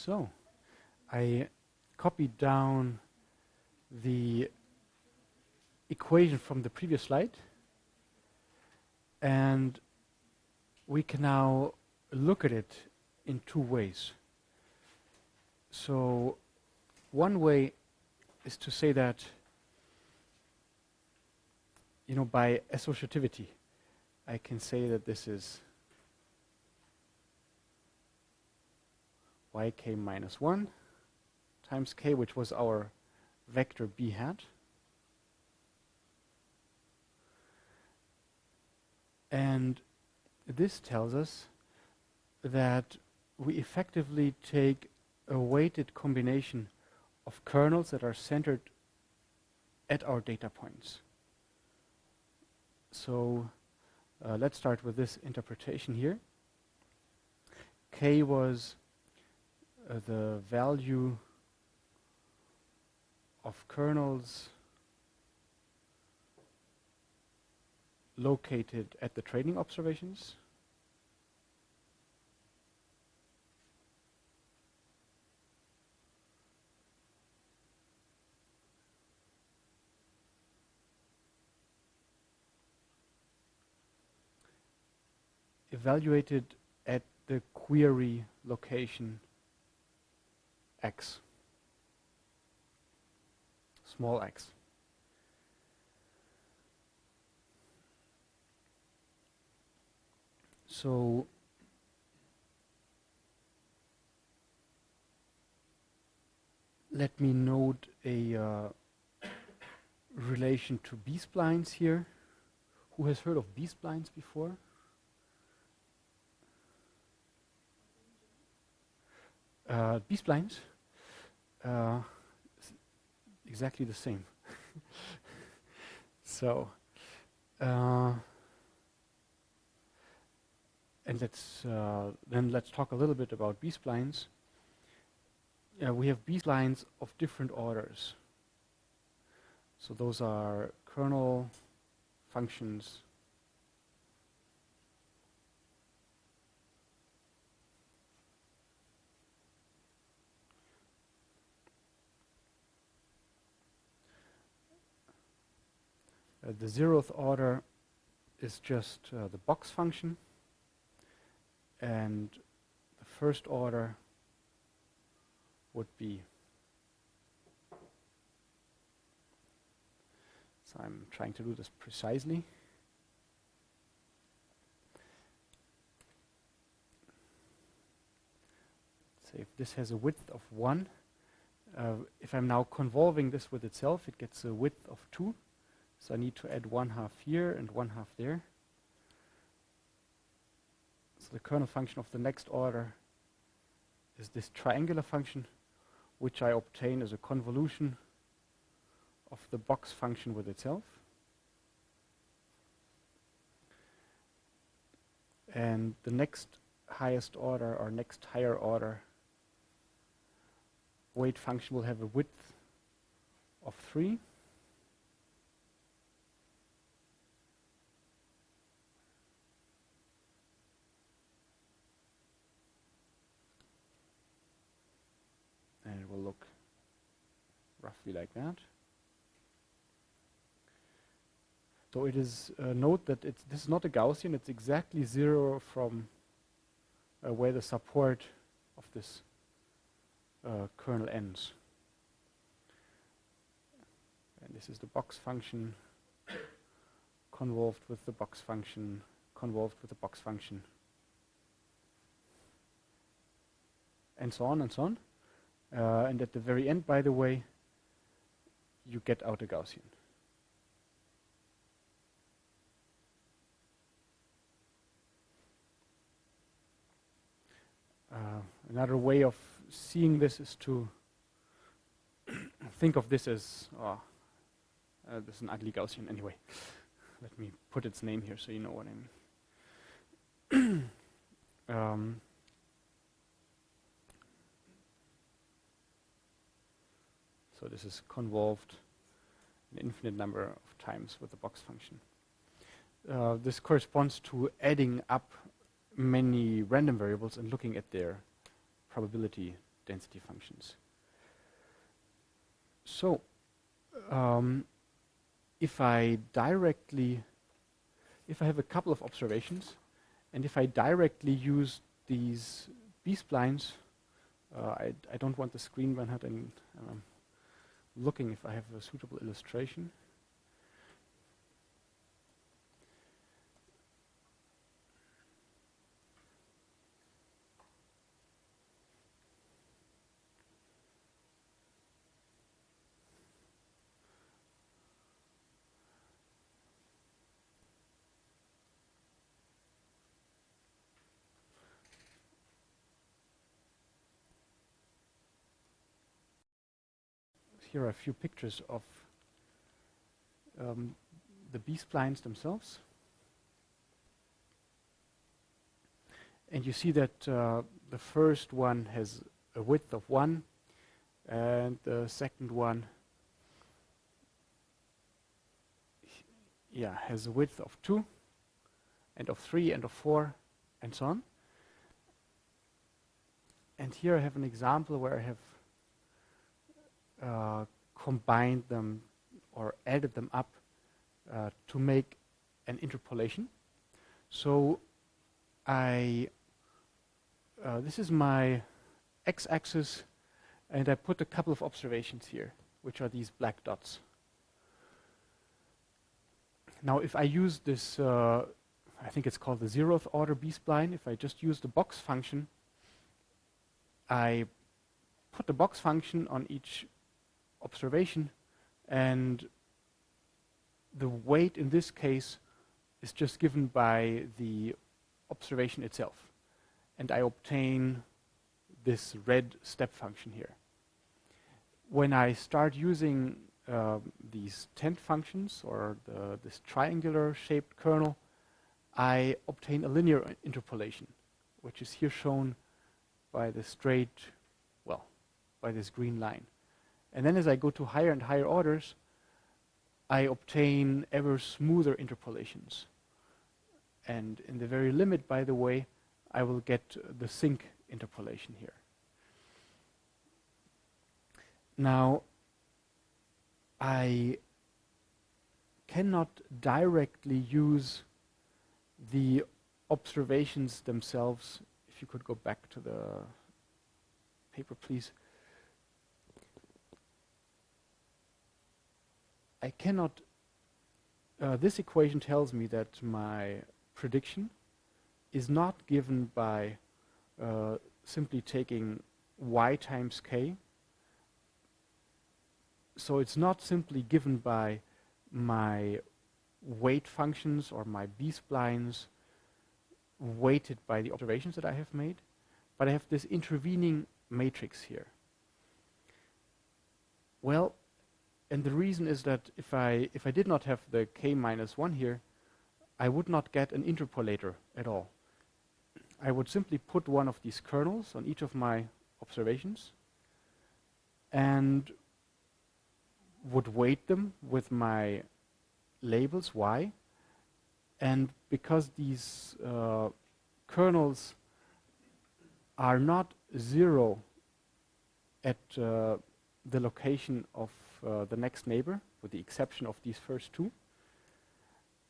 So, I copied down the equation from the previous slide, and we can now look at it in two ways. So, one way is to say that, you know, by associativity, I can say that this is yk minus 1 times k, which was our vector b hat. And this tells us that we effectively take a weighted combination of kernels that are centered at our data points. So let's start with this interpretation here. K was the value of kernels located at the training observations. Evaluated at the query location x, small x. So let me note a relation to b-splines here. Who has heard of b-splines before? B-splines, exactly the same. So, and let's talk a little bit about b-splines. We have b-splines of different orders. So those are kernel functions the 0th order is just the box function, and the first order would be, so I'm trying to do this precisely. Say if this has a width of 1, if I'm now convolving this with itself, it gets a width of 2. So I need to add 1/2 here and 1/2 there. So the kernel function of the next order is this triangular function, which I obtain as a convolution of the box function with itself. And the next highest order or next higher order weight function will have a width of 3. And it will look roughly like that. So it is, note that this is not a Gaussian, it's exactly 0 from where the support of this kernel ends. And this is the box function convolved with the box function, convolved with the box function, and so on and so on. And at the very end, by the way, you get out a Gaussian. Another way of seeing this is to think of this as, this is an ugly Gaussian anyway. Let me put its name here so you know what I mean. So this is convolved an infinite number of times with the box function. This corresponds to adding up many random variables and looking at their probability density functions. So, if I have a couple of observations, and if I directly use these b-splines, I don't want the screen run out, and I'm looking if I have a suitable illustration. Here are a few pictures of the b-splines themselves. And you see that the first one has a width of 1, and the second one has a width of 2, and of 3, and of 4, and so on. And here I have an example where I have combined them or added them up to make an interpolation. So this is my x-axis, and I put a couple of observations here, which are these black dots. Now if I use this, I think it's called the 0th order b-spline, if I just use the box function, I put the box function on each observation, and the weight in this case is just given by the observation itself, and I obtain this red step function here. When I start using these tent functions or this triangular shaped kernel, I obtain a linear interpolation, which is here shown by the straight, well, by this green line. And then as I go to higher and higher orders, I obtain ever smoother interpolations. And in the very limit, by the way, I will get the sync interpolation here. Now, I cannot directly use the observations themselves. If you could go back to the paper, please. I cannot, this equation tells me that my prediction is not given by simply taking y times k. So it's not simply given by my weight functions or my b-splines weighted by the observations that I have made, but I have this intervening matrix here. Well, and the reason is that if I did not have the k-1 here, I would not get an interpolator at all. I would simply put one of these kernels on each of my observations and would weight them with my labels y. And because these kernels are not 0 at the location of the next neighbor, with the exception of these first two,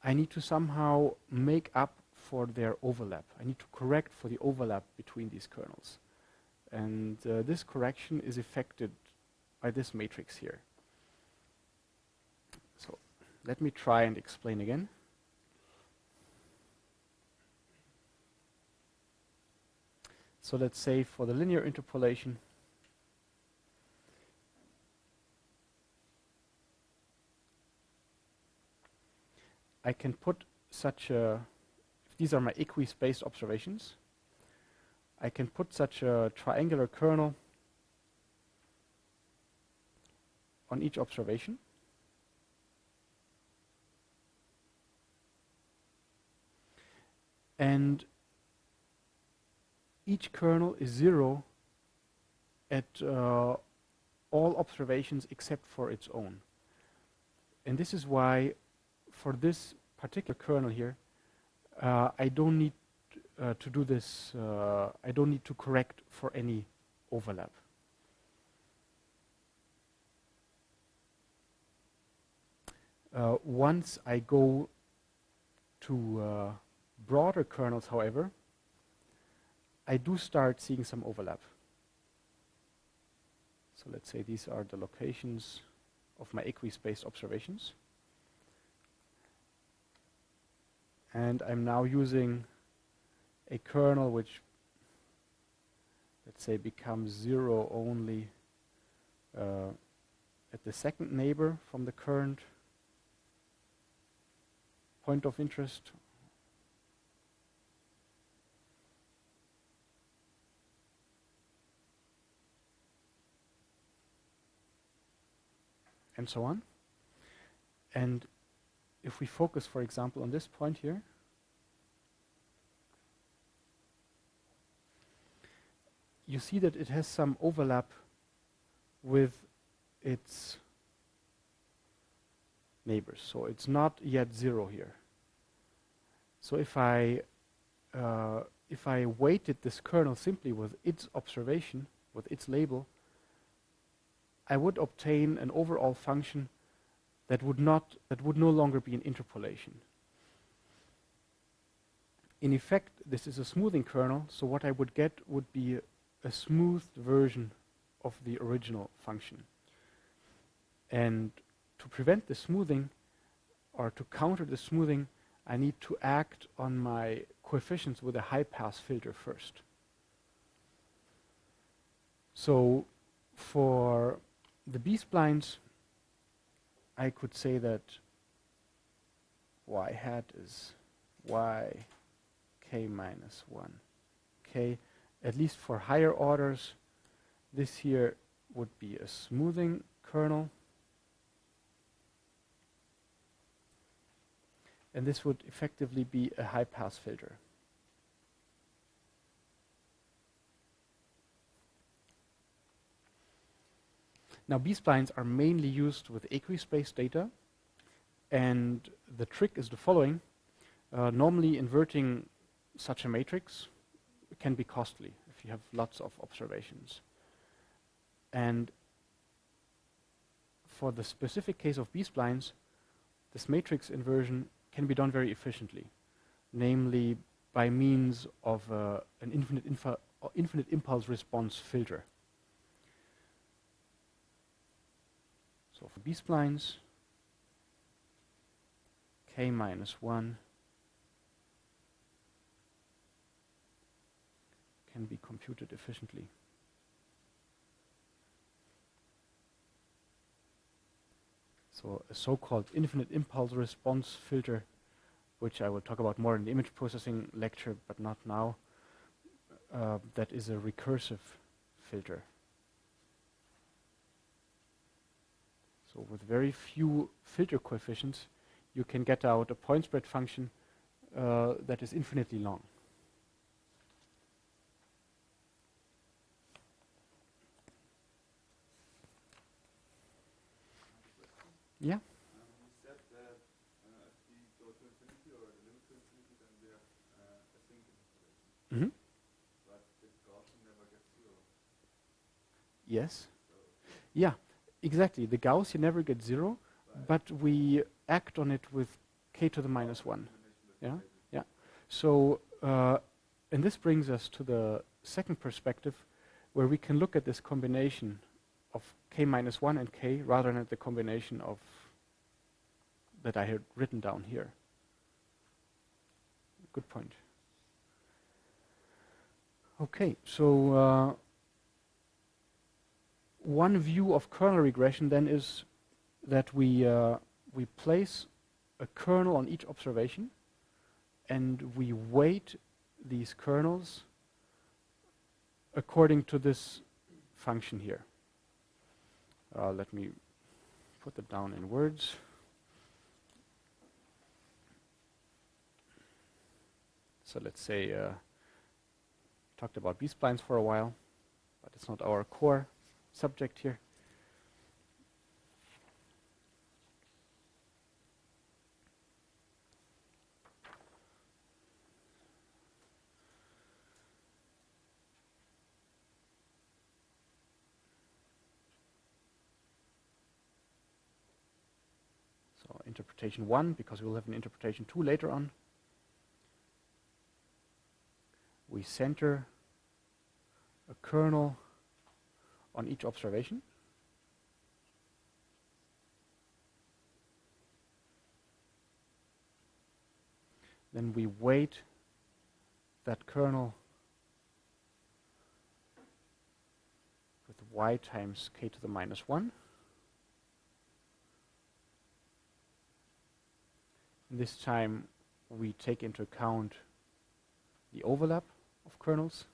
I need to somehow make up for their overlap. I need to correct for the overlap between these kernels. And this correction is effected by this matrix here. So let me try and explain again. So let's say for the linear interpolation, I can put such a, if these are my equispaced observations, I can put such a triangular kernel on each observation. And each kernel is 0 at all observations except for its own. And this is why for this particular kernel here, I don't need to do this, I don't need to correct for any overlap. Once I go to broader kernels, however, I do start seeing some overlap. So let's say these are the locations of my equispaced observations. And I'm now using a kernel which, let's say, becomes 0 only at the second neighbor from the current point of interest. And so on. And if we focus, for example, on this point here, you see that it has some overlap with its neighbors. So it's not yet 0 here. So if I weighted this kernel simply with its observation, with its label, I would obtain an overall function that would no longer be an interpolation. In effect, this is a smoothing kernel, so what I would get would be a smoothed version of the original function. And to prevent the smoothing, or to counter the smoothing, I need to act on my coefficients with a high-pass filter first. So for the b-splines, I could say that y hat is y k minus 1 k. At least for higher orders, this here would be a smoothing kernel. And this would effectively be a high-pass filter. Now, b-splines are mainly used with equispaced data, and the trick is the following. Normally, inverting such a matrix can be costly if you have lots of observations. And for the specific case of b-splines, this matrix inversion can be done very efficiently, namely by means of an infinite impulse response filter. So for b-splines, k minus 1 can be computed efficiently. So a so-called infinite impulse response filter, which I will talk about more in the image processing lecture, but not now, that is a recursive filter. So with very few filter coefficients, you can get out a point spread function that is infinitely long. Yeah? You said that if we go to infinity or the limit to infinity, then we have a sinc interpolation. Mm-hmm. But the Gaussian never gets 0. Yes. So Yeah, exactly. The Gaussian never gets 0, right. but we act on it with k to the minus 1. Yeah, yeah. So, and this brings us to the second perspective, where we can look at this combination of k minus 1 and k rather than at the combination of that I had written down here. Good point. Okay, so one view of kernel regression then is that we place a kernel on each observation, and we weight these kernels according to this function here. Let me put it down in words. So let's say, talked about b-splines for a while, but it's not our core subject here. So interpretation 1 because we'll have an interpretation 2 later on. We center a kernel on each observation. Then we weight that kernel with y times k to the minus 1. And this time we take into account the overlap of kernels.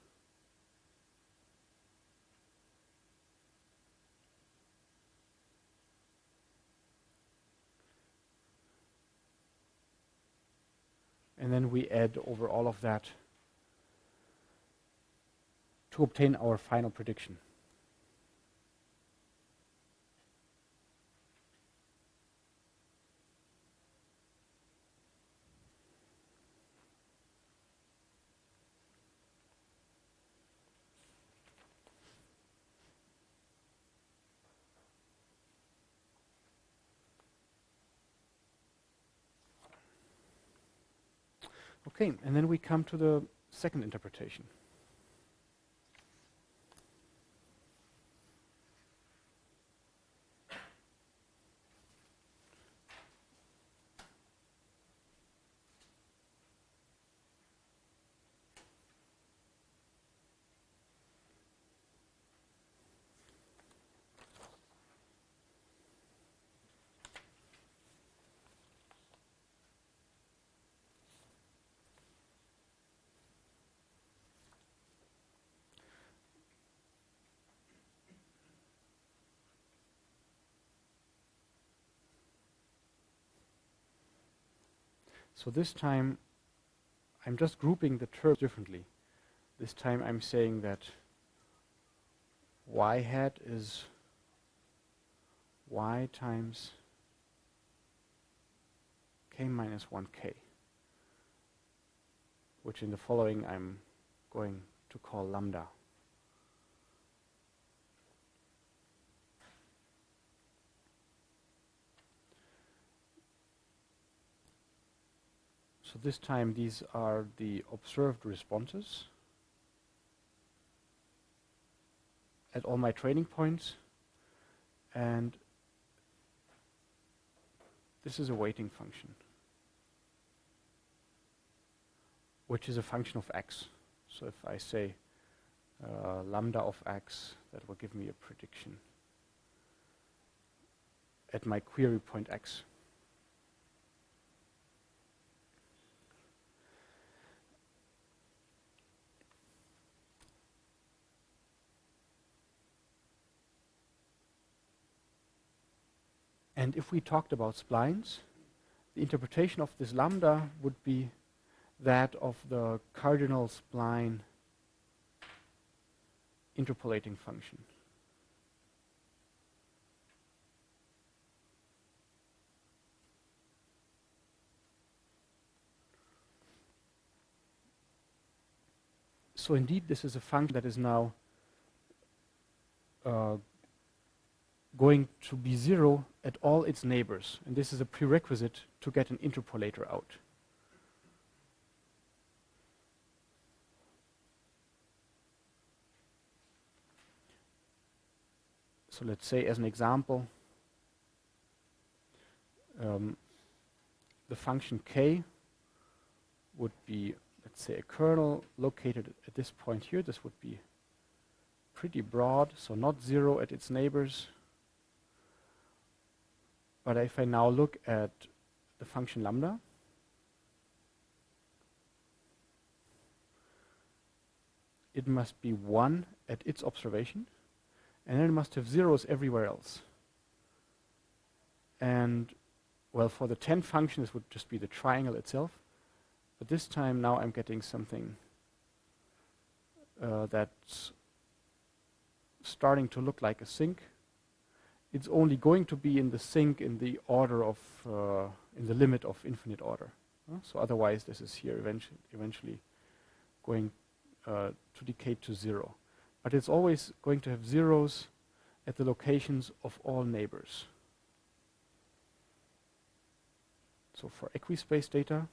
And then we add over all of that to obtain our final prediction. Okay, and then we come to the second interpretation. So this time, I'm just grouping the terms differently. This time I'm saying that y hat is y times k minus 1k, which in the following I'm going to call lambda. So this time these are the observed responses at all my training points, and this is a weighting function, which is a function of x. So if I say lambda of x, that will give me a prediction at my query point x. And if we talked about splines, the interpretation of this lambda would be that of the cardinal spline interpolating function. So indeed, this is a function that is now going to be 0 at all its neighbors. And this is a prerequisite to get an interpolator out. So let's say, as an example, the function k would be, let's say, a kernel located at this point here. This would be pretty broad, so not 0 at its neighbors. But if I now look at the function lambda, it must be 1 at its observation, and then it must have zeros everywhere else. And, well, for the 10 function, this would just be the triangle itself. But this time now I'm getting something that's starting to look like a sink. It's only going to be in the sink in the order of, in the limit of infinite order. So otherwise this is here eventually going to decay to 0. But it's always going to have zeros at the locations of all neighbors. So for equispaced data,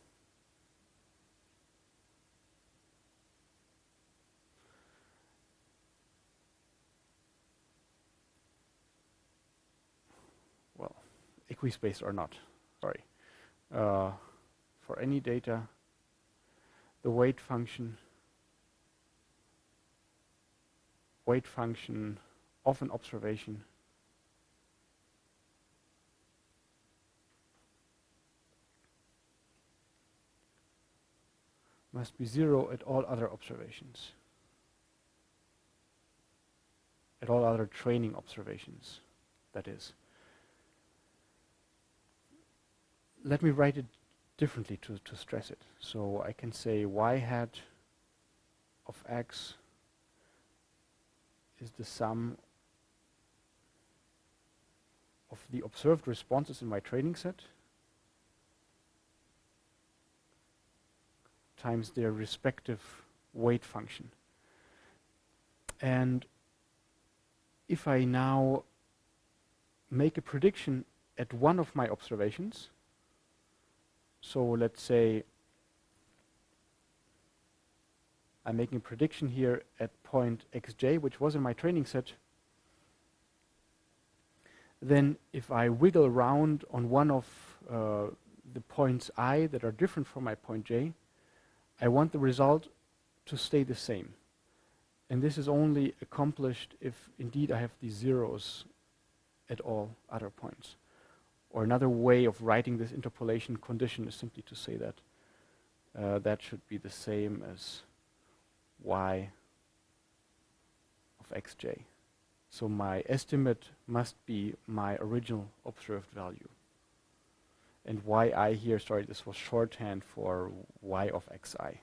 well, equispaced or not, sorry. For any data, the weight function of an observation must be 0 at all other observations, at all other training observations, that is. Let me write it differently to stress it. So I can say y hat of x is the sum of the observed responses in my training set times their respective weight function. And if I now make a prediction at one of my observations, so let's say I'm making a prediction here at point xj, which was in my training set, then if I wiggle around on one of the points I that are different from my point j, I want the result to stay the same. And this is only accomplished if indeed I have these zeros at all other points. Or another way of writing this interpolation condition is simply to say that that should be the same as y of xj. So my estimate must be my original observed value. And yi here, sorry, this was shorthand for y of xi.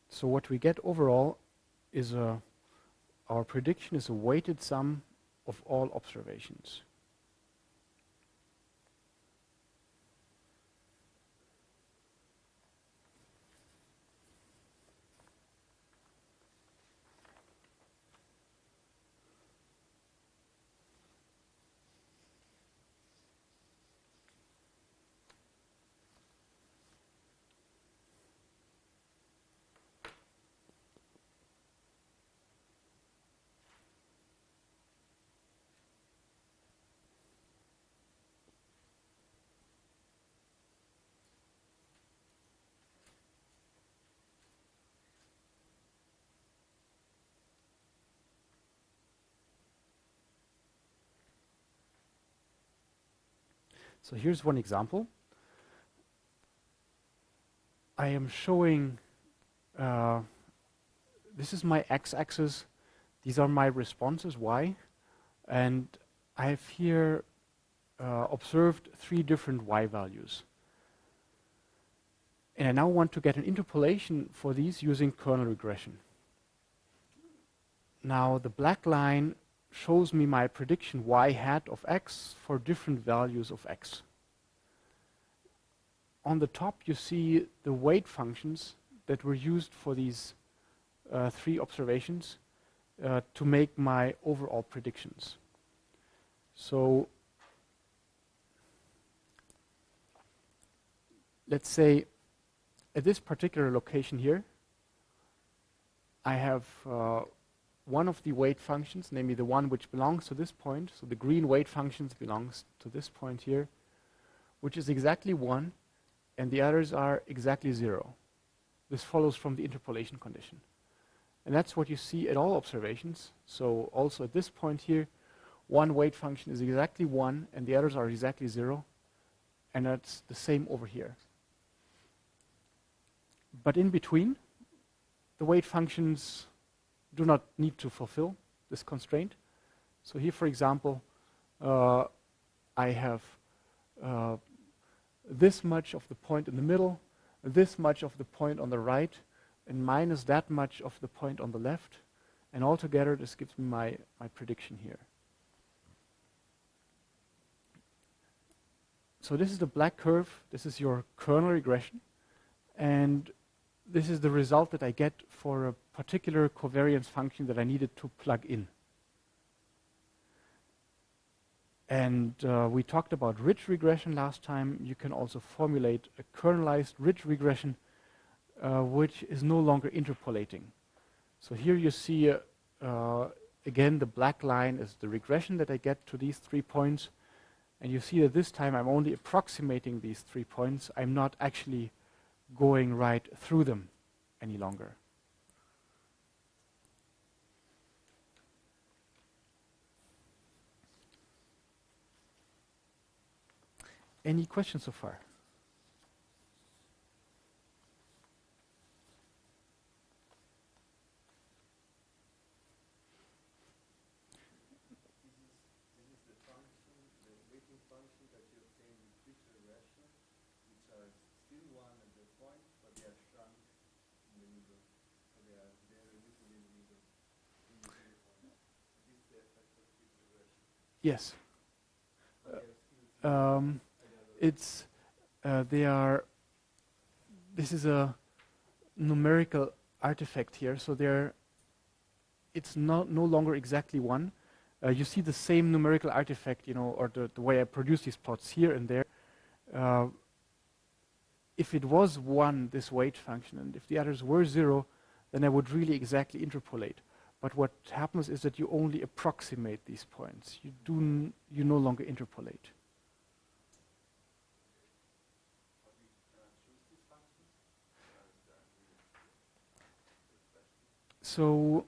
So what we get overall is our prediction is a weighted sum of all observations. So here's one example. I am showing, this is my x-axis, these are my responses, y, and I have here observed 3 different y values. And I now want to get an interpolation for these using kernel regression. Now the black line shows me my prediction y hat of x for different values of x. On the top you see the weight functions that were used for these 3 observations to make my overall predictions. So let's say at this particular location here, I have one of the weight functions, namely the one which belongs to this point. So the green weight functions belongs to this point here, which is exactly 1, and the others are exactly 0. This follows from the interpolation condition. And that's what you see at all observations. So also at this point here, one weight function is exactly 1, and the others are exactly 0. And that's the same over here. But in between, the weight functions do not need to fulfill this constraint. So here, for example, I have this much of the point in the middle, this much of the point on the right, and minus that much of the point on the left, and altogether this gives me my prediction here. So this is the black curve, this is your kernel regression, and this is the result that I get for a particular covariance function that I needed to plug in. And we talked about ridge regression last time. You can also formulate a kernelized ridge regression, which is no longer interpolating. So here you see, again, the black line is the regression that I get to these 3 points. And you see that this time I'm only approximating these 3 points. I'm not actually going right through them any longer. Any questions so far? This is the function, the weighting function that you obtain with ridge regression, which are still one at the point, but they are shrunk in the middle. So they are reducing in the middle. In the point. This is the effect of ridge regression. Yes. But they are still It's this is a numerical artifact here, so it's no longer exactly one. You see the same numerical artifact, you know, or the way I produce these plots here and there. If it was 1, this weight function, and if the others were 0, then I would really exactly interpolate. But what happens is that you only approximate these points. You no longer interpolate. So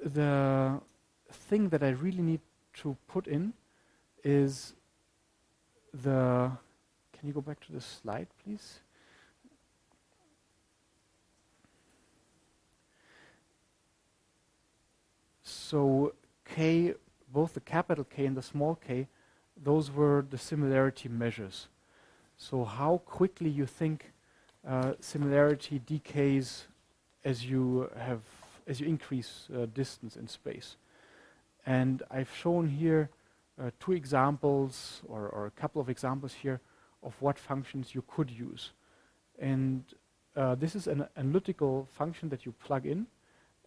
the thing that I really need to put in is can you go back to the slide, please? So K, both the capital K and the small k, those were the similarity measures. So how quickly you think similarity decays as you increase distance in space. And I've shown here 2 examples or a couple of examples here of what functions you could use. And this is an analytical function that you plug in,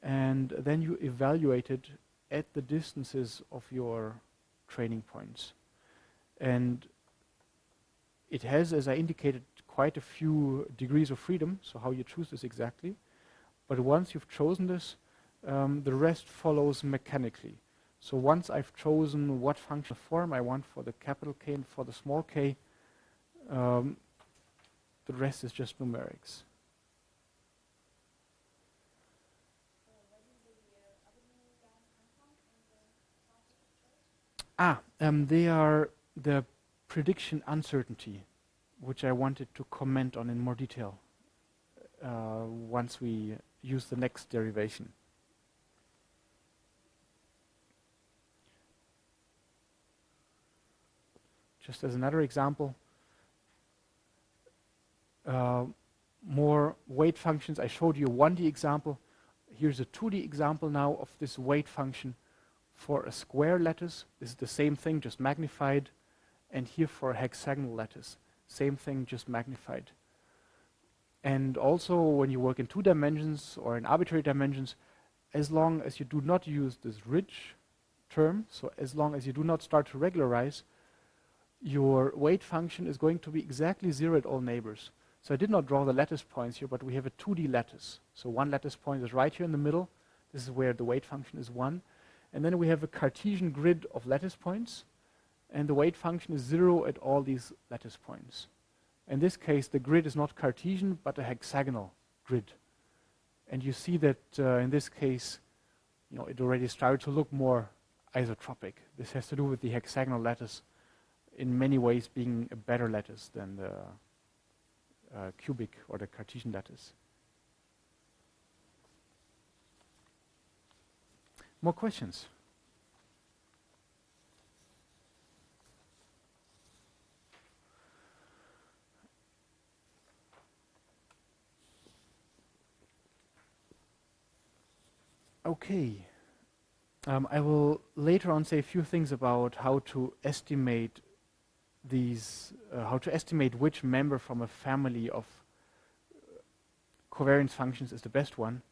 and then you evaluate it at the distances of your training points. And it has, as I indicated, quite a few degrees of freedom, so how you choose this exactly. But once you've chosen this, the rest follows mechanically. So once I've chosen what function form I want for the capital K and for the small k, the rest is just numerics. They are the prediction uncertainty, which I wanted to comment on in more detail once we use the next derivation. Just as another example, more weight functions. I showed you a 1D example. Here's a 2D example now of this weight function for a square lattice. This is the same thing, just magnified. And here for a hexagonal lattice, same thing, just magnified. And also when you work in 2 dimensions or in arbitrary dimensions, as long as you do not use this ridge term, so as long as you do not start to regularize, your weight function is going to be exactly 0 at all neighbors. So I did not draw the lattice points here, but we have a 2D lattice. So one lattice point is right here in the middle. This is where the weight function is 1. And then we have a Cartesian grid of lattice points, and the weight function is 0 at all these lattice points. In this case, the grid is not Cartesian, but a hexagonal grid. And you see that in this case, you know, it already started to look more isotropic. This has to do with the hexagonal lattice in many ways being a better lattice than the cubic or the Cartesian lattice. More questions? Okay. I will later on say a few things about how to estimate how to estimate which member from a family of covariance functions is the best one.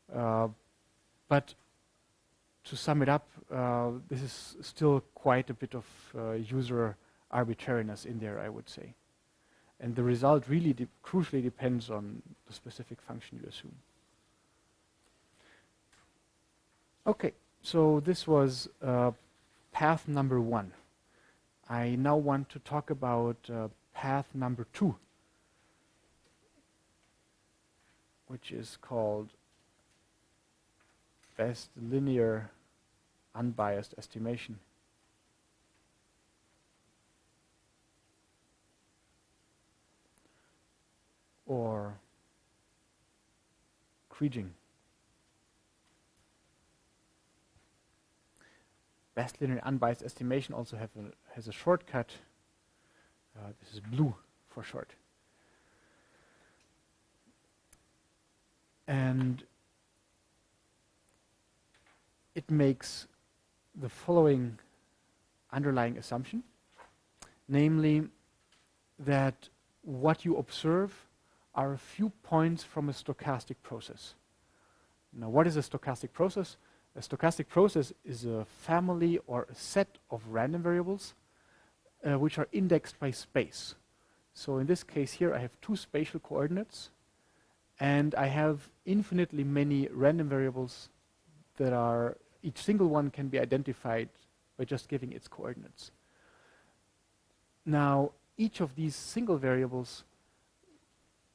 But to sum it up, this is still quite a bit of user arbitrariness in there, I would say. And the result really crucially depends on the specific function you assume. Okay, so this was path number 1. I now want to talk about path number 2, which is called best linear unbiased estimation. Or kriging. Best linear unbiased estimation also has a shortcut. This is BLUE for short. And it makes the following underlying assumption, namely that what you observe are a few points from a stochastic process. Now, what is a stochastic process? A stochastic process is a family or a set of random variables which are indexed by space. So in this case here, I have 2 spatial coordinates, and I have infinitely many random variables that are, each single one can be identified by just giving its coordinates. Now, each of these single variables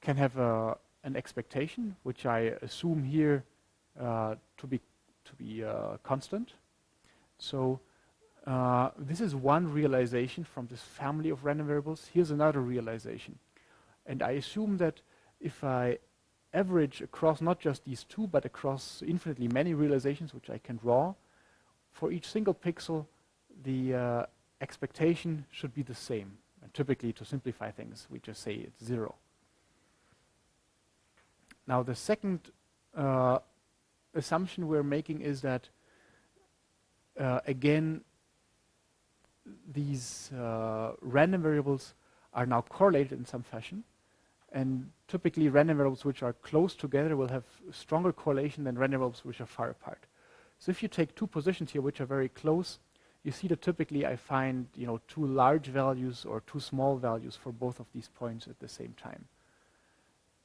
can have an expectation, which I assume here to be constant. So this is one realization from this family of random variables. Here's another realization. And I assume that if I average across not just these 2, but across infinitely many realizations, which I can draw, for each single pixel, the expectation should be the same. And typically, to simplify things, we just say it's 0. Now, the second assumption we're making is that, again, these random variables are now correlated in some fashion. And typically, random variables which are close together will have stronger correlation than random variables which are far apart. So if you take 2 positions here which are very close, you see that typically I find 2 large values or 2 small values for both of these points at the same time.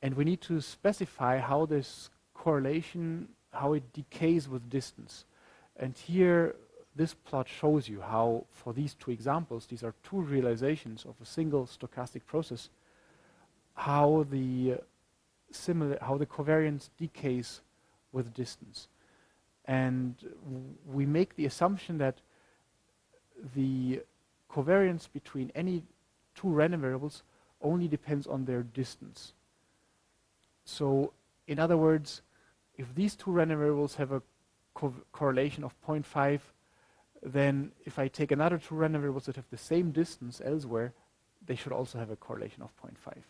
And we need to specify how this correlation, how it decays with distance. And here, this plot shows you how, for these 2 examples, these are 2 realizations of a single stochastic process, how the covariance decays with distance. And we make the assumption that the covariance between any 2 random variables only depends on their distance. So, in other words, if these 2 random variables have a correlation of 0.5, then if I take another 2 random variables that have the same distance elsewhere, they should also have a correlation of 0.5.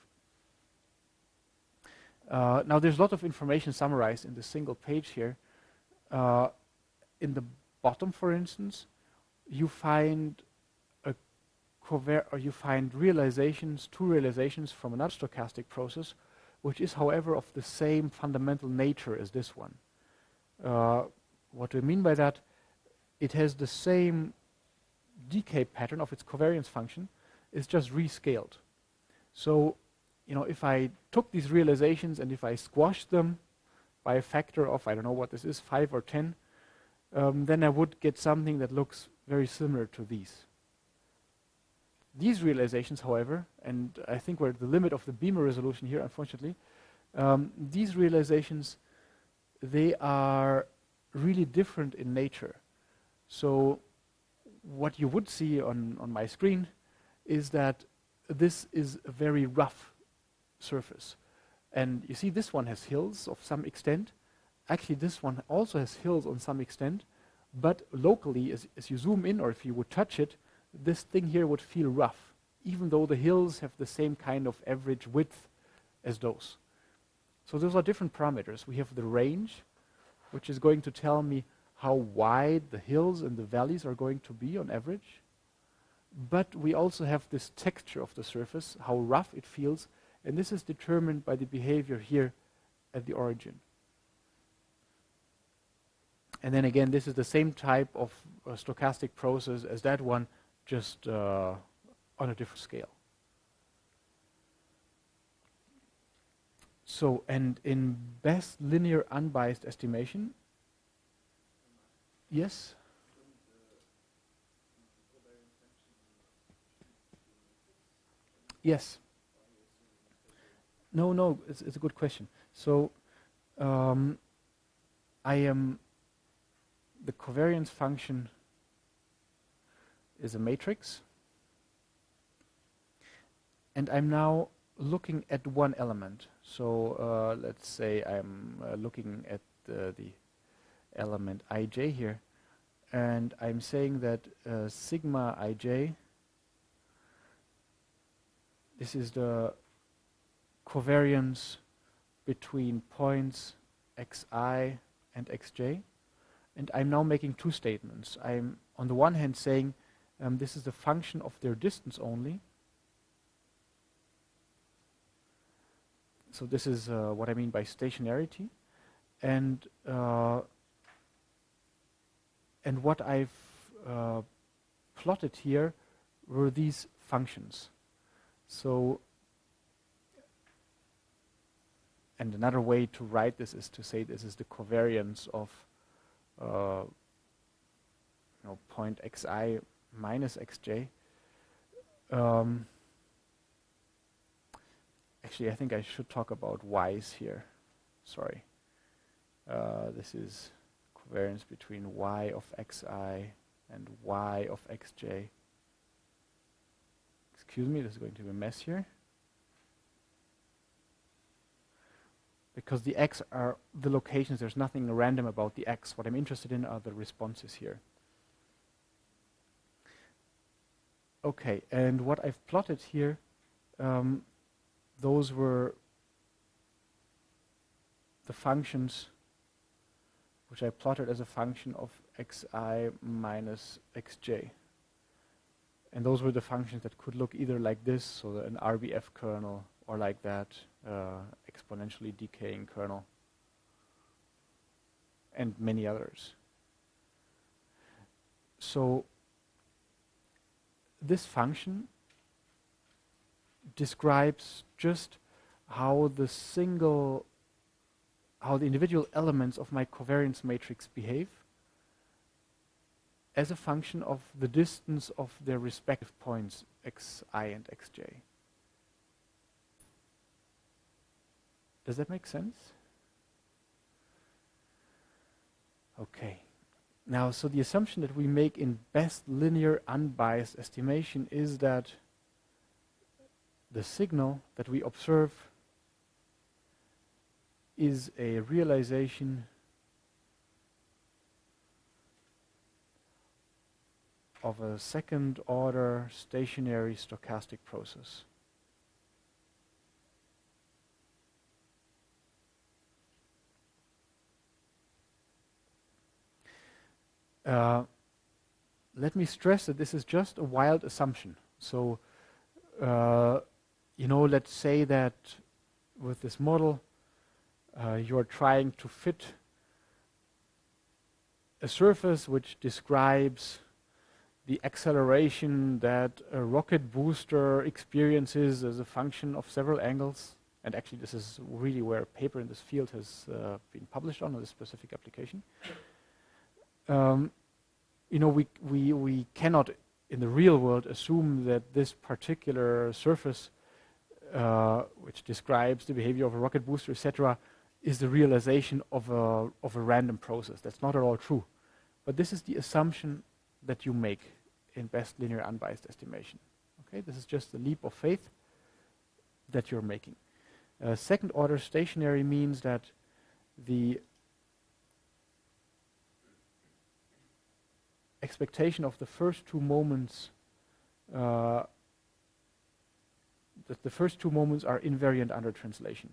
Now, there's a lot of information summarized in this single page here. In the bottom, for instance, you find realizations, 2 realizations from another stochastic process, which is, however, of the same fundamental nature as this one. What do I mean by that? It has the same decay pattern of its covariance function. It's just rescaled. So, if I took these realizations and if I squashed them by a factor of, I don't know what this is, 5 or 10, then I would get something that looks very similar to these. These realizations, however, and I think we're at the limit of the beamer resolution here, unfortunately, these realizations, they are really different in nature. So what you would see on my screen is that this is a very rough surface. And you see this one has hills of some extent. Actually, this one also has hills on some extent, but locally, as you zoom in or if you would touch it, this thing here would feel rough, even though the hills have the same kind of average width as those. So those are different parameters. We have the range, which is going to tell me how wide the hills and the valleys are going to be on average. But we also have this texture of the surface, how rough it feels, and this is determined by the behavior here at the origin. And then again, this is the same type of stochastic process as that one, just on a different scale. So, and in best linear unbiased estimation, yes? Yes. No, it's a good question. So, the covariance function is a matrix, and I'm now looking at one element. So let's say I'm looking at the element ij here, and I'm saying that sigma ij, this is the covariance between points xi and xj. And I'm now making two statements. I'm on the one hand saying this is a function of their distance only. So this is what I mean by stationarity. And what I've plotted here were these functions. So, and another way to write this is to say this is the covariance of point xi minus xj. Actually, I think I should talk about y's here. Sorry. This is covariance between y of xi and y of xj. Excuse me, this is going to be a mess here. Because the x are the locations, there's nothing random about the x. What I'm interested in are the responses here. Okay, and what I've plotted here, those were the functions which I plotted as a function of xi minus xj. And those were the functions that could look either like this, so an RBF kernel, or like that, exponentially decaying kernel, and many others. So this function describes just how the individual elements of my covariance matrix behave as a function of the distance of their respective points, xi and xj. Does that make sense? Okay. Now, so the assumption that we make in best linear unbiased estimation is that the signal that we observe is a realization of a second order stationary stochastic process. Let me stress that this is just a wild assumption. So, let's say that with this model, you're trying to fit a surface which describes the acceleration that a rocket booster experiences as a function of several angles. And actually, this is really where a paper in this field has been published on this specific application. We cannot, in the real world, assume that this particular surface, which describes the behavior of a rocket booster, etc., is the realization of a random process. That's not at all true. But this is the assumption that you make in best linear unbiased estimation. Okay, this is just a leap of faith that you're making. Second order stationary means that the expectation of the first two moments, that the first two moments are invariant under translation.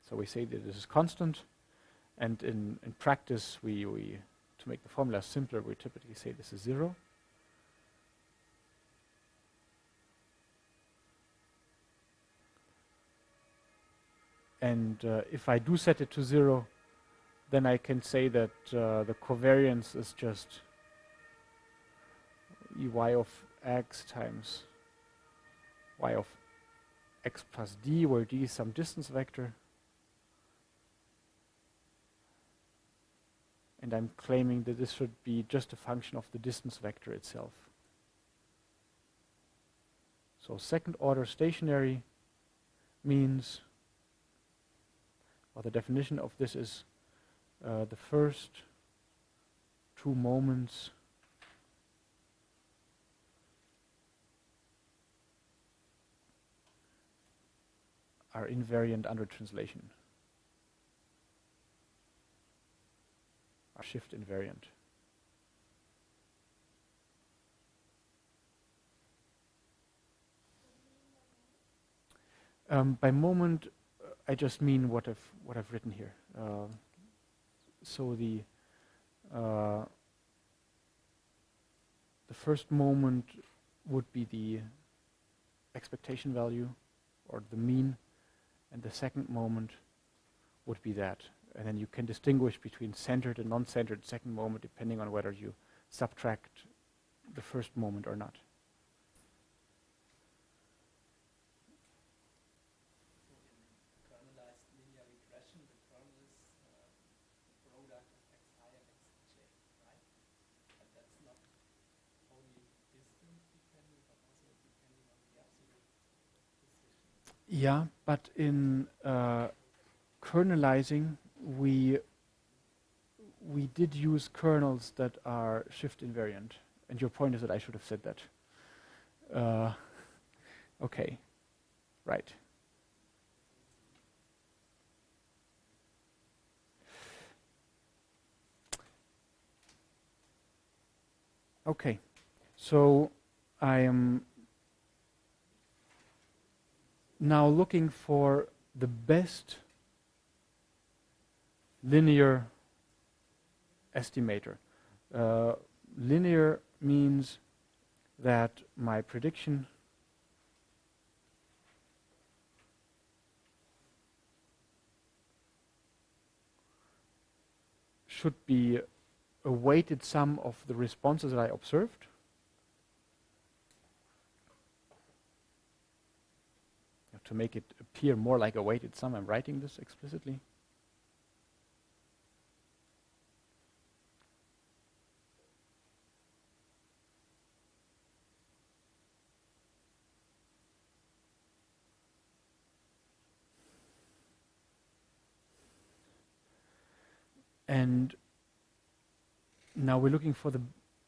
So we say that this is constant, and in practice, to make the formula simpler, we typically say this is 0. And if I do set it to 0, then I can say that the covariance is just y of x times y of x plus d, where d is some distance vector. And I'm claiming that this should be just a function of the distance vector itself. So second order stationary means, well, the definition of this is the first two moments are invariant under translation, are shift invariant. By moment, I just mean what I've written here. So the first moment would be the expectation value or the mean, and the second moment would be that. And then you can distinguish between centered and non-centered second moment depending on whether you subtract the first moment or not. So in kernelized linear regression, the kernel is the product of xi and xj, right? But that's not only distance dependent, but also depending on the absolute position. Yeah, but in kernelizing, we did use kernels that are shift invariant. And your point is that I should have said that. Okay, right. Okay, so I am now looking for the best linear estimator. Linear means that my prediction should be a weighted sum of the responses that I observed. To make it appear more like a weighted sum, I'm writing this explicitly. And now we're looking for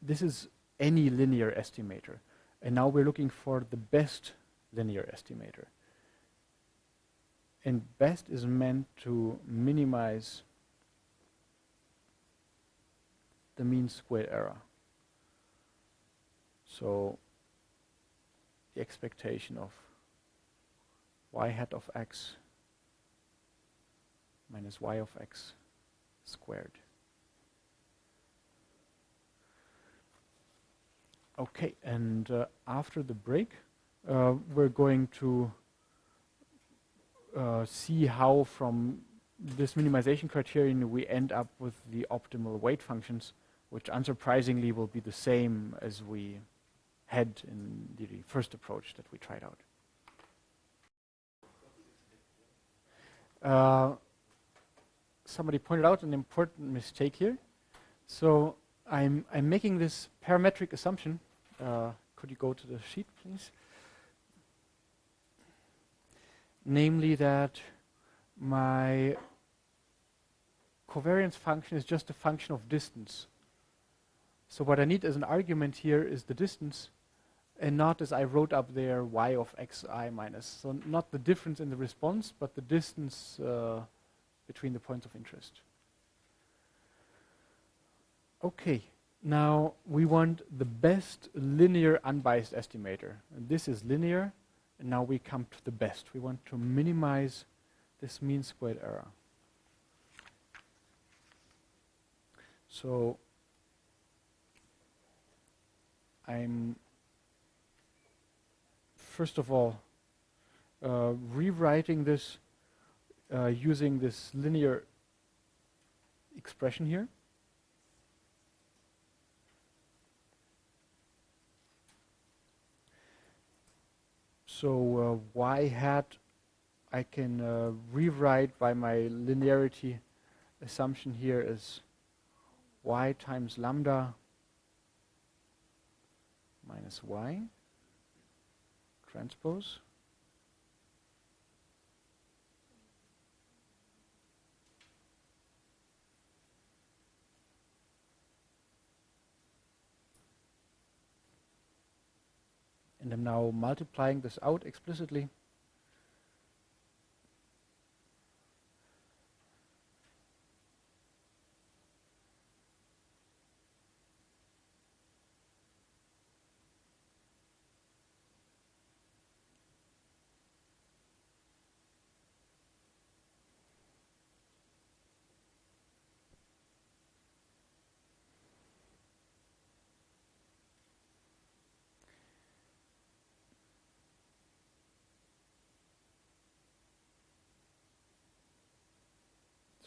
this is any linear estimator. And now we're looking for the best linear estimator. And best is meant to minimize the mean squared error. So the expectation of y hat of x minus y of x squared. Okay, and after the break, we're going to see how from this minimization criterion we end up with the optimal weight functions, which unsurprisingly will be the same as we had in the first approach that we tried out. Somebody pointed out an important mistake here. So I'm making this parametric assumption. Could you go to the sheet, please? Namely that my covariance function is just a function of distance. So what I need as an argument here is the distance, and not as I wrote up there y of xi minus. So not the difference in the response, but the distance between the points of interest. Okay, now we want the best linear unbiased estimator. And this is linear, and now we come to the best. We want to minimize this mean squared error. So I'm first of all rewriting this using this linear expression here. So y hat I can rewrite by my linearity assumption here as y times lambda minus y transpose. And I'm now multiplying this out explicitly.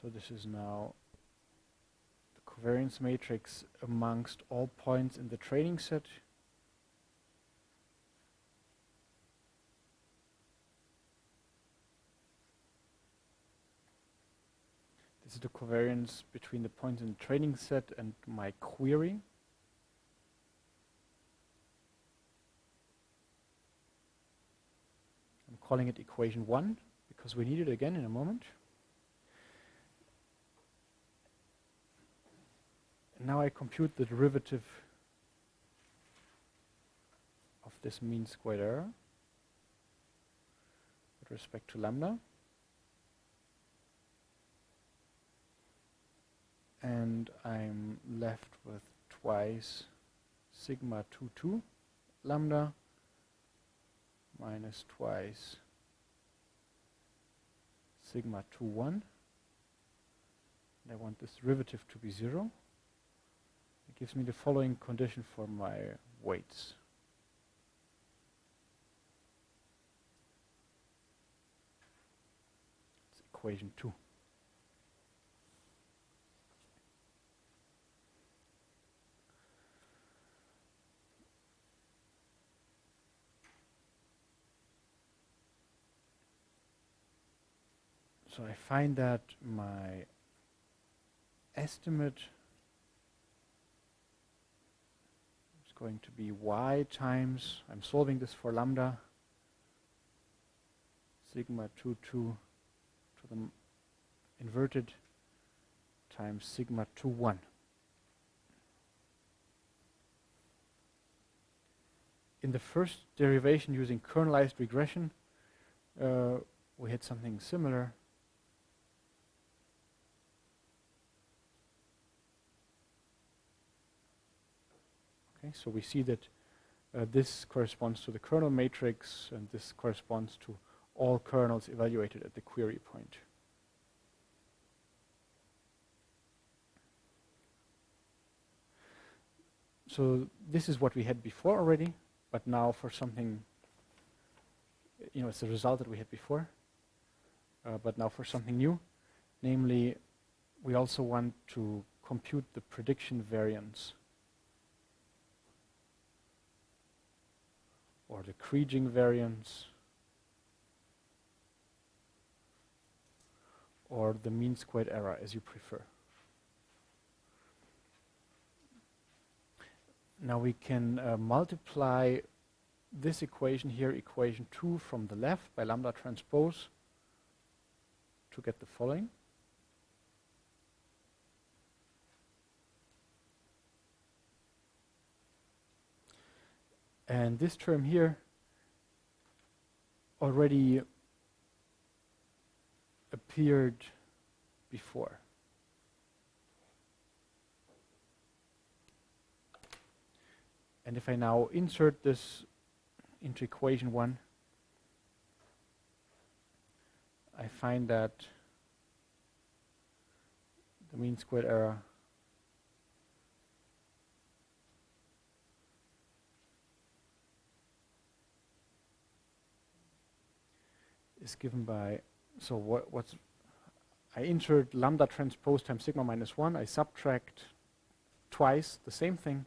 So this is now the covariance matrix amongst all points in the training set. This is the covariance between the points in the training set and my query. I'm calling it equation 1 because we need it again in a moment. And now I compute the derivative of this mean squared error with respect to lambda. And I'm left with twice sigma 2 lambda minus twice sigma 2 and I want this derivative to be 0. It gives me the following condition for my weights. It's equation 2. So I find that my estimate is going to be y times, I'm solving this for lambda, sigma 2 to the inverted times sigma 2 In the first derivation using kernelized regression, we had something similar. So we see that this corresponds to the kernel matrix, and this corresponds to all kernels evaluated at the query point. So this is what we had before already, but now for something, it's the result that we had before, but now for something new. Namely, we also want to compute the prediction variance, or the kriging variance, or the mean squared error, as you prefer. Now we can multiply this equation here, equation 2, from the left by lambda transpose to get the following. And this term here already appeared before. And if I now insert this into equation 1, I I find that the mean squared error is given by, so what's, I insert lambda transpose times sigma minus 1, I subtract twice the same thing,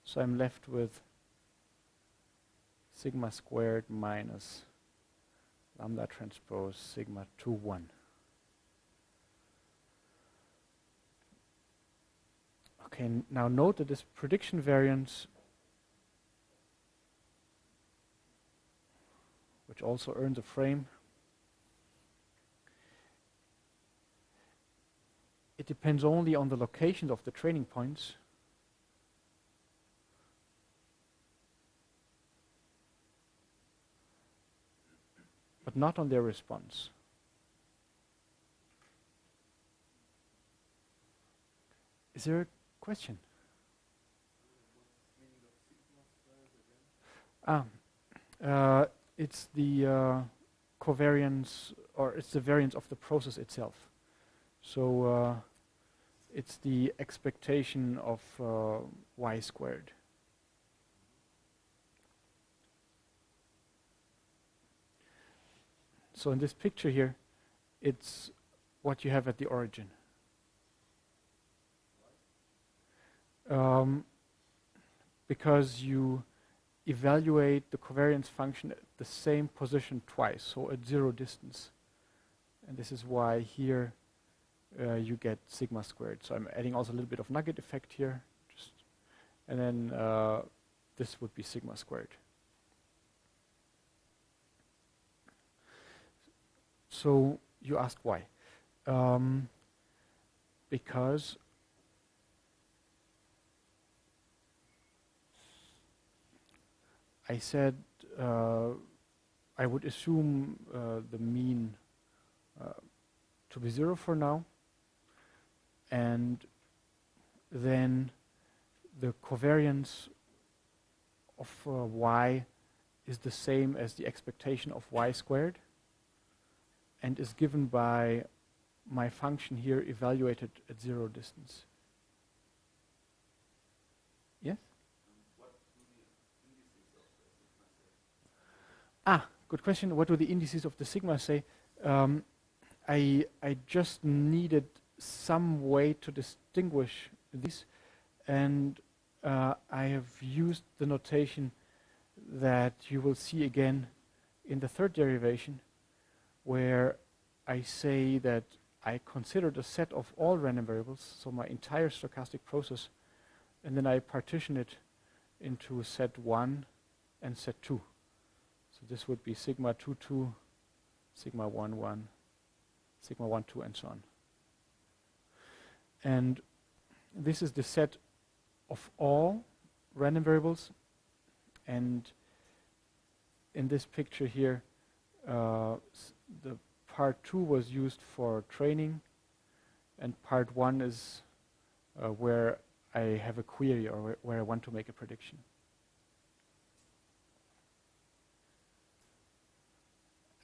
so I'm left with sigma squared minus lambda transpose sigma 2, 1. Okay, now note that this prediction variance, which also earns a frame, it depends only on the locations of the training points. But not on their response. Is there a question? It's the covariance, or it's the variance of the process itself. So it's the expectation of y squared. So in this picture here, it's what you have at the origin. Because you evaluate the covariance function at the same position twice, so at 0 distance. And this is why here you get sigma squared. So I'm adding also a little bit of nugget effect here. And then this would be sigma squared. So you ask why? Because I said I would assume the mean to be 0 for now, and then the covariance of y is the same as the expectation of y squared, and is given by my function here evaluated at 0 distance. Yes? What do the indices of the sigma say? Good question. What do the indices of the sigma say? I just needed some way to distinguish these, and I have used the notation that you will see again in the third derivation, where I say that I consider the set of all random variables, so my entire stochastic process, and then I partition it into set 1 and set 2. So this would be sigma 2, 2, sigma 1, 1, sigma 1, 2, and so on. And this is the set of all random variables, and in this picture here, the part 2 was used for training, and part 1 is where I have a query, or where I want to make a prediction.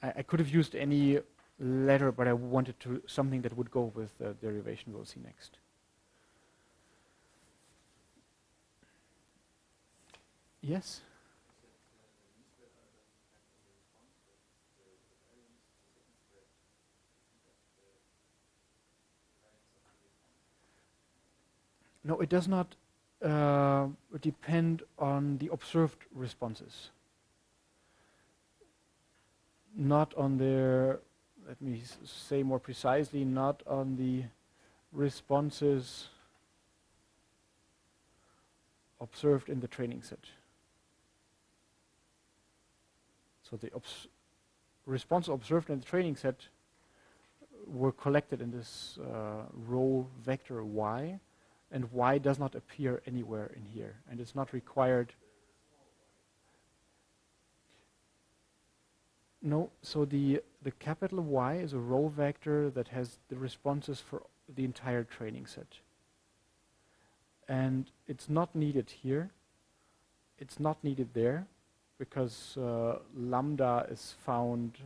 I could have used any letter, but I wanted to something that would go with the derivation we'll see next. Yes? No, it does not depend on the observed responses. Not on their, let me say more precisely, not on the responses observed in the training set. So the response observed in the training set were collected in this row vector y, and y does not appear anywhere in here, and it's not required. No, so the capital Y is a row vector that has the responses for the entire training set. And it's not needed here. It's not needed there, because lambda is found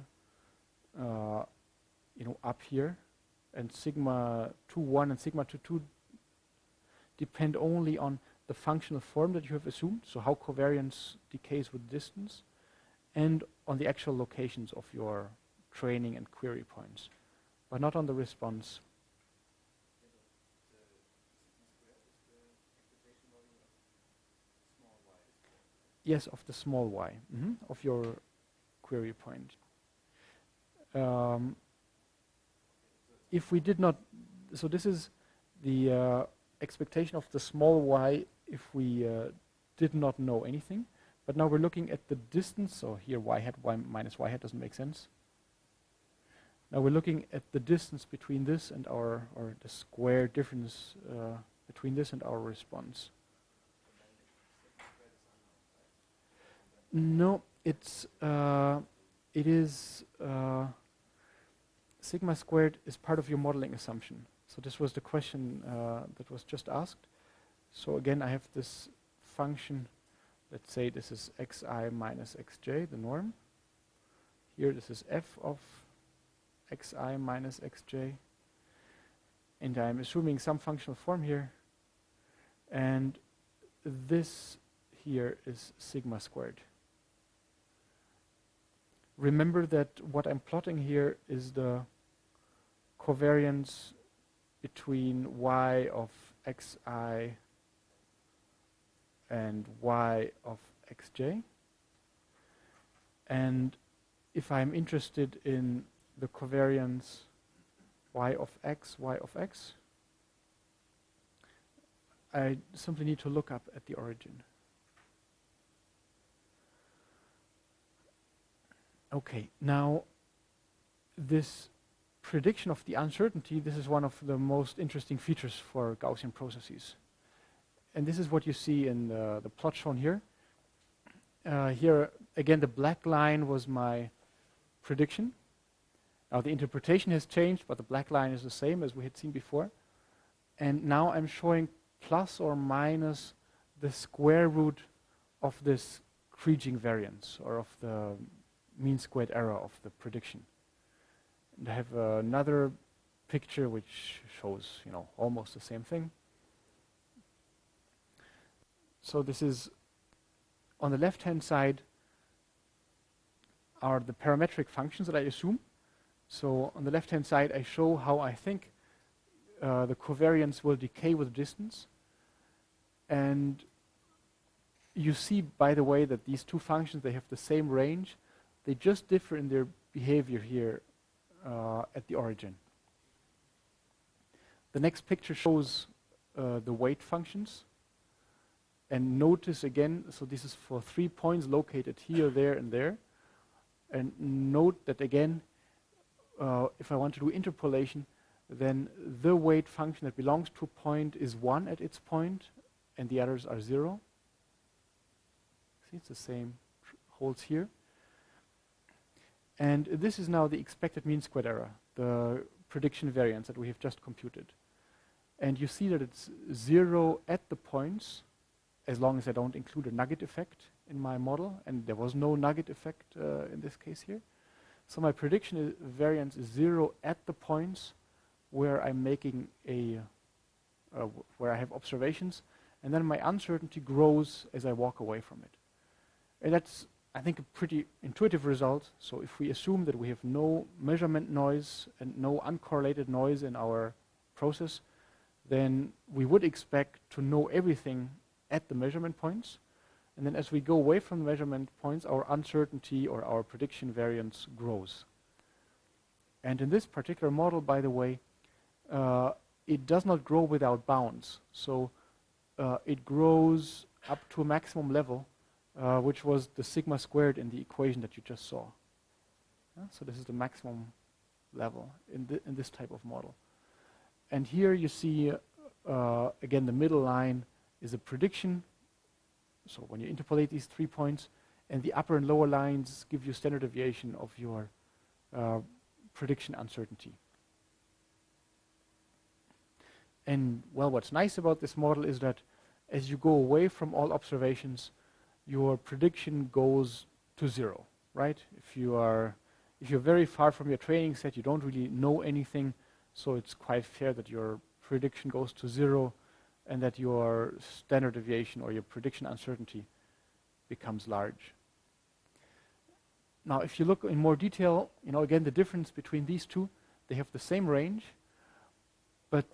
up here, and sigma 2, 1 and sigma 2, 2 depend only on the functional form that you have assumed, so how covariance decays with distance, and on the actual locations of your training and query points, but not on the response. Yes, of the small y, of your query point. If we did not, so this is the expectation of the small y if we did not know anything. But now we're looking at the distance, so here y hat, y minus y hat doesn't make sense. Now we're looking at the distance between this and our, or the square difference between this and our response. No, it is sigma squared is part of your modeling assumption. So this was the question that was just asked. So again, I have this function. Let's say this is xi minus xj, the norm. Here this is f of xi minus xj. And I'm assuming some functional form here. And this here is sigma squared. Remember that what I'm plotting here is the covariance between y of xi and y of xj. And if I'm interested in the covariance y of x, I simply need to look up at the origin. Okay, now this prediction of the uncertainty, this is one of the most interesting features for Gaussian processes. And this is what you see in the plot shown here. Here, again, the black line was my prediction. Now the interpretation has changed, but the black line is the same as we had seen before. And now I'm showing plus or minus the square root of this kriging variance, or of the mean squared error of the prediction. And I have another picture which shows, almost the same thing. So this is, on the left-hand side, are the parametric functions that I assume. So on the left-hand side, I show how I think the covariance will decay with distance. And you see, by the way, that these two functions, they have the same range. They just differ in their behavior here at the origin. The next picture shows the weight functions. And notice again, so this is for 3 points located here, there, and there. And note that again, if I want to do interpolation, then the weight function that belongs to a point is 1 at its point, and the others are 0. See, it's the same, holds here. And this is now the expected mean squared error, the prediction variance that we have just computed. And you see that it's 0 at the points, as long as I don't include a nugget effect in my model, and there was no nugget effect in this case here. So my prediction variance is 0 at the points where I'm making where I have observations, and then my uncertainty grows as I walk away from it. And that's, I think, a pretty intuitive result. So if we assume that we have no measurement noise and no uncorrelated noise in our process, then we would expect to know everything at the measurement points. And then as we go away from the measurement points, our uncertainty or our prediction variance grows. And in this particular model, by the way, it does not grow without bounds. So it grows up to a maximum level, which was the sigma squared in the equation that you just saw. So this is the maximum level in this type of model. And here you see, again, the middle line is a prediction. So when you interpolate these 3 points, and the upper and lower lines give you standard deviation of your prediction uncertainty. And well, what's nice about this model is that as you go away from all observations, your prediction goes to 0, right? If you are if you're very far from your training set, you don't really know anything, so it's quite fair that your prediction goes to 0 and that your standard deviation or your prediction uncertainty becomes large. Now, if you look in more detail, again, the difference between these two, they have the same range, but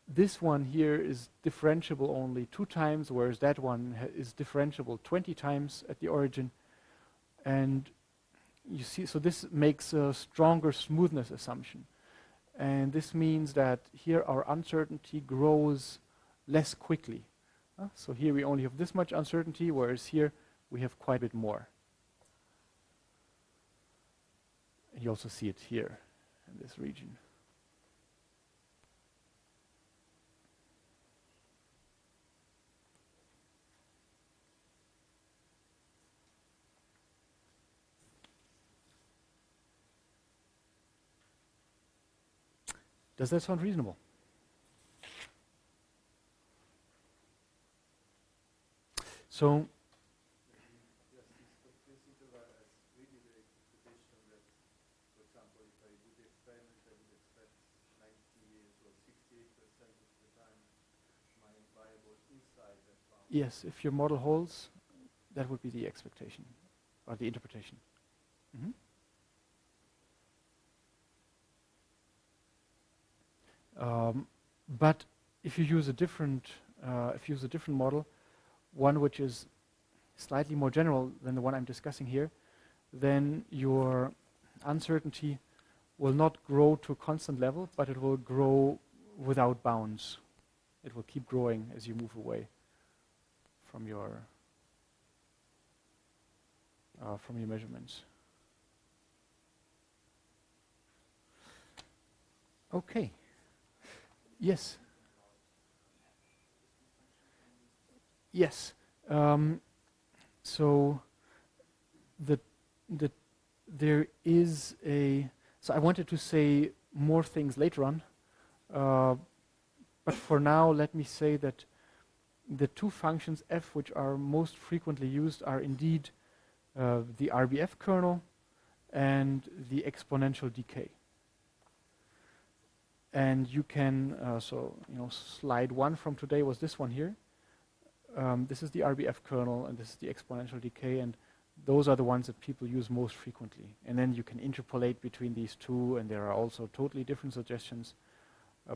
this one here is differentiable only 2 times, whereas that one is differentiable 20 times at the origin. And you see, so this makes a stronger smoothness assumption. And this means that here our uncertainty grows less quickly. So here we only have this much uncertainty, whereas here we have quite a bit more. And you also see it here in this region. Does that sound reasonable? So, Yes, this interval as really the expectation that, for example, if I do the experiment, I would expect 98 or 68% of the time my variable inside that bound. yes, if your model holds, that would be the expectation or the interpretation. Mm-hmm. But if you use a different model, one which is slightly more general than the one I'm discussing here, then your uncertainty will not grow to a constant level, but it will grow without bounds. It will keep growing as you move away from your measurements. Okay. Yes. Yes. So there is a. So I wanted to say more things later on, but for now, let me say that the 2 functions f which are most frequently used are indeed the RBF kernel and the exponential decay. And you can, slide 1 from today was this one here. This is the RBF kernel, and this is the exponential decay, and those are the ones that people use most frequently. And then you can interpolate between these 2, and there are also totally different suggestions.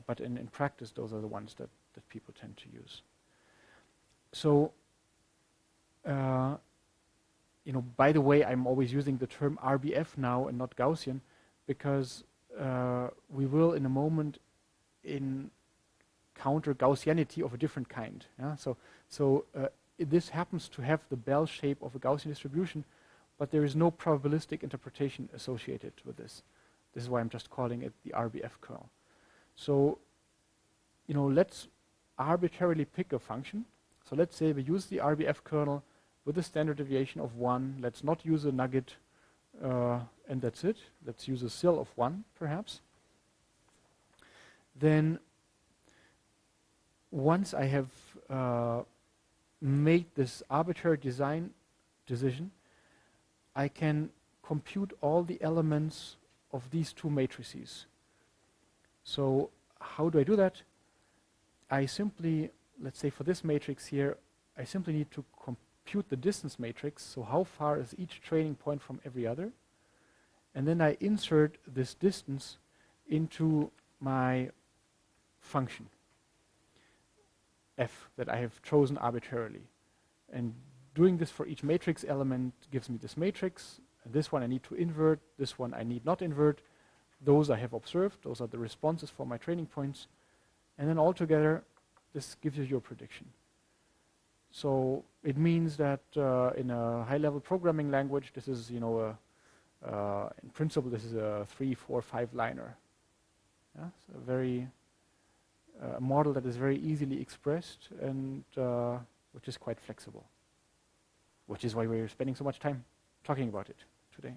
But in practice, those are the ones that people tend to use. So, by the way, I'm always using the term RBF now and not Gaussian, because we will in a moment encounter Gaussianity of a different kind. Yeah? So this happens to have the bell shape of a Gaussian distribution, but there is no probabilistic interpretation associated with this. This is why I'm just calling it the RBF kernel. So, let's arbitrarily pick a function. So let's say we use the RBF kernel with a standard deviation of 1. Let's not use a nugget, and that's it. Let's use a SIL of 1, perhaps. Then, once I have made this arbitrary design decision, I can compute all the elements of these 2 matrices. So how do I do that? I simply, let's say for this matrix here, I simply need to compute the distance matrix, so how far is each training point from every other, and then I insert this distance into my function f that I have chosen arbitrarily. And doing this for each matrix element gives me this matrix. And this one I need to invert, this one I need not invert. Those I have observed, those are the responses for my training points. And then altogether, this gives you your prediction. So it means that in a high-level programming language, this is, in principle, this is a 3, 4, 5-liner. Yeah? So a model that is very easily expressed and which is quite flexible, which is why we're spending so much time talking about it today.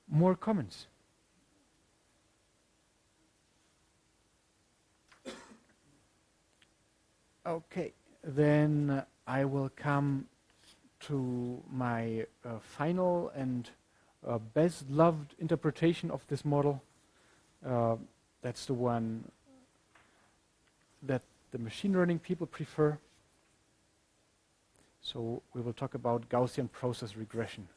More comments? Okay, then I will come to my final and best loved interpretation of this model. That's the one that the machine learning people prefer. So we will talk about Gaussian process regression.